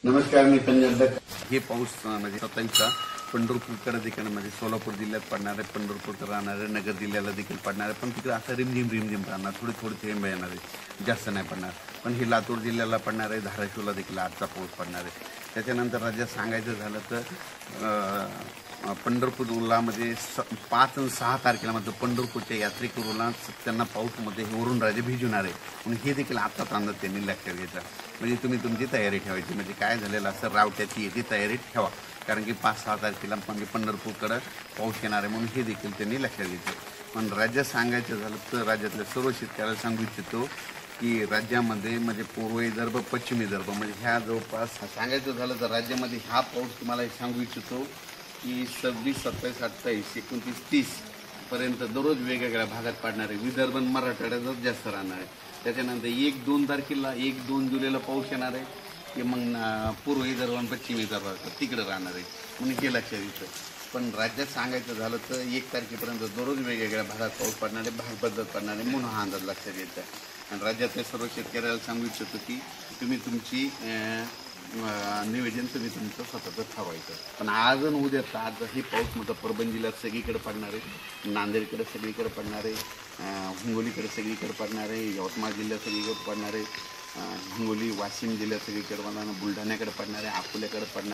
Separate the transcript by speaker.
Speaker 1: नमस्कार, मी पंजाब. हे पाऊस म्हणजे 27चा पंढरपूरकडे देखील म्हणजे सोलापूर जिल्ह्यात पडणार आहे, पंढरपूरकडे राहणार आहे, नगर जिल्ह्याला देखील पडणार आहे. पण तिकडे असं रिमझिम राहणार, थोडे थोडे थेंब येणार आहे, जास्त नाही पडणार. पण हे लातूर जिल्ह्याला पडणार आहे, धाराशिवला देखील आजचा पाऊस पडणार आहे. त्याच्यानंतर राज्यात सांगायचं झालं तर पंढरपूरला म्हणजे 5 आणि 6 तारखेला म्हणजे पंढरपूरच्या यात्रेकरूला त्यांना पाऊसमध्ये वरून राजे भिजवणार आहे. म्हणून हे देखील आत्ताच अंदाज त्यांनी लक्षात घ्यायचा. म्हणजे तुम्ही तुमची तयारी ठेवायची. म्हणजे काय झालेलं असं रावट्याची येते तयारी ठेवा, कारण की 5-6 तारखेला म्हणजे पंढरपूरकडं पाऊस येणार आहे. म्हणून हे देखील त्यांनी लक्षात घ्यायचं. पण राज्यात सांगायचं झालं तर राज्यातल्या सर्व शेतकऱ्याला सांगू इच्छितो की राज्यामध्ये म्हणजे पूर्व विदर्भ, पश्चिम विदर्भ म्हणजे ह्या जवळपास सांगायचं झालं तर राज्यामध्ये हा पाऊस तुम्हाला सांगू इच्छितो की 26, 27, 28, 29, 30 पर्यंत दररोज वेगवेगळ्या भागात पडणार आहे. विदर्भ आणि मराठवाड्यातच जास्त राहणार आहे. त्याच्यानंतर 1-2 तारखेला 1-2 जुलैला पाऊस येणार आहे, की मग पूर्व विदर्भ आणि पश्चिम विदर्भ तिकडे राहणार आहे. म्हणून हे लक्षात येतं. पण राज्यात सांगायचं झालं तर 1 तारखेपर्यंत दररोज वेगवेगळ्या भागात पाऊस पडणार आहे, भाग बदलत पडणार आहे. म्हणून हा अंदाज लक्षात येत आहे. आणि राज्यातल्या सर्व शेतकऱ्याला सांगू इच्छितो की तुम्ही तुमची नियोजन तुम्ही तुमचं स्वतःचं ठरवायचं. पण आज आणि उद्या तर आज हे पाऊस मोठा परभणी जिल्ह्यात सगळीकडे पडणार आहे, नांदेडकडे सगळीकडे पडणार आहे, हिंगोलीकडे सगळीकडे पडणार आहे, यवतमाळ जिल्ह्यात सगळीकडे पडणार आहे, हिंगोली वाशिम जिल्ह्यात सगळीकडे पडणार आहे, बुलढाण्याकडे पडणार आहे, अकोल्याकडे पडणार